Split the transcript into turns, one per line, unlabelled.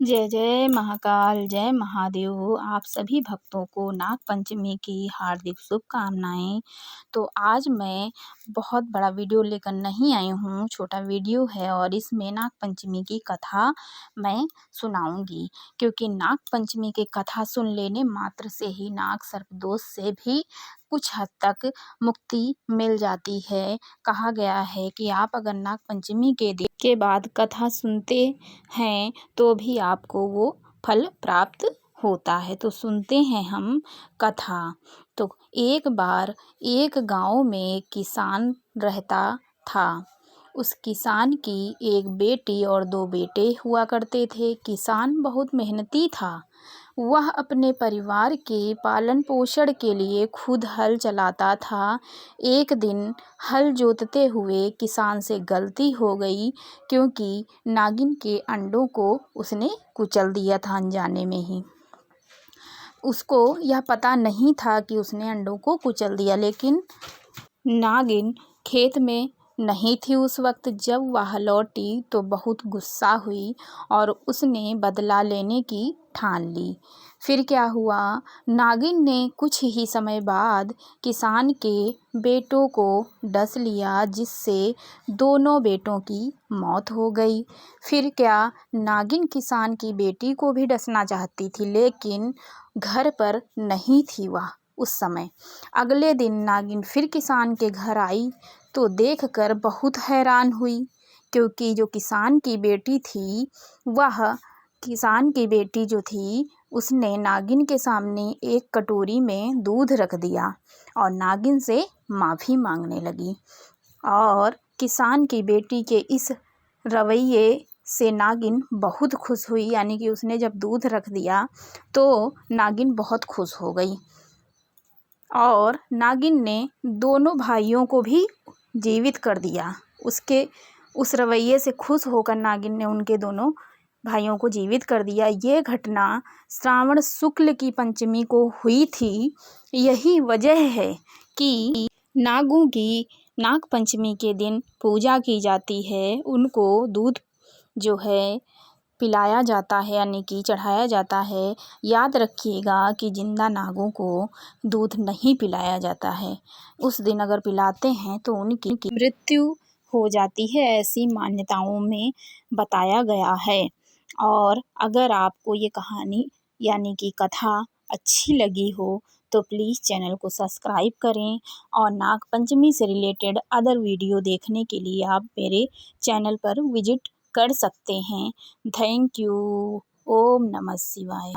जय जय महाकाल, जय महादेव। आप सभी भक्तों को नाग पंचमी की हार्दिक शुभकामनाएं। तो आज मैं बहुत बड़ा वीडियो लेकर नहीं आई हूँ, छोटा वीडियो है और इसमें नाग पंचमी की कथा मैं सुनाऊंगी। क्योंकि नाग पंचमी की कथा सुन लेने मात्र से ही नाग सर्पदोष से भी कुछ हद तक मुक्ति मिल जाती है। कहा गया है कि आप अगर नाग पंचमी के दिन के बाद कथा सुनते हैं तो भी आपको वो फल प्राप्त होता है। तो सुनते हैं हम कथा। तो एक बार एक गांव में एक किसान रहता था। उस किसान की एक बेटी और दो बेटे हुआ करते थे। किसान बहुत मेहनती था। वह अपने परिवार के पालन पोषण के लिए खुद हल चलाता था। एक दिन हल जोतते हुए किसान से गलती हो गई, क्योंकि नागिन के अंडों को उसने कुचल दिया था अनजाने में ही। उसको यह पता नहीं था कि उसने अंडों को कुचल दिया, लेकिन नागिन खेत में नहीं थी उस वक्त। जब वह लौटी तो बहुत गुस्सा हुई और उसने बदला लेने की ठान ली। फिर क्या हुआ, नागिन ने कुछ ही समय बाद किसान के बेटों को डस लिया, जिससे दोनों बेटों की मौत हो गई। फिर क्या, नागिन किसान की बेटी को भी डसना चाहती थी, लेकिन घर पर नहीं थी वह उस समय। अगले दिन नागिन फिर किसान के घर आई तो देखकर बहुत हैरान हुई, क्योंकि जो किसान की बेटी थी, वह किसान की बेटी जो थी उसने नागिन के सामने एक कटोरी में दूध रख दिया और नागिन से माफ़ी मांगने लगी। और किसान की बेटी के इस रवैये से नागिन बहुत खुश हुई, यानी कि उसने जब दूध रख दिया तो नागिन बहुत खुश हो गई। और नागिन ने दोनों भाइयों को भी जीवित कर दिया। उसके उस रवैये से खुश होकर नागिन ने उनके दोनों भाइयों को जीवित कर दिया। ये घटना श्रावण शुक्ल की पंचमी को हुई थी। यही वजह है कि नागों की नाग पंचमी के दिन पूजा की जाती है। उनको दूध जो है पिलाया जाता है, यानी कि चढ़ाया जाता है। याद रखिएगा कि जिंदा नागों को दूध नहीं पिलाया जाता है। उस दिन अगर पिलाते हैं तो उनकी मृत्यु हो जाती है, ऐसी मान्यताओं में बताया गया है। और अगर आपको ये कहानी यानी कि कथा अच्छी लगी हो तो प्लीज़ चैनल को सब्सक्राइब करें। और नाग पंचमी से रिलेटेड अदर वीडियो देखने के लिए आप मेरे चैनल पर विजिट कर सकते हैं। Thank you. ओम नमः शिवाय।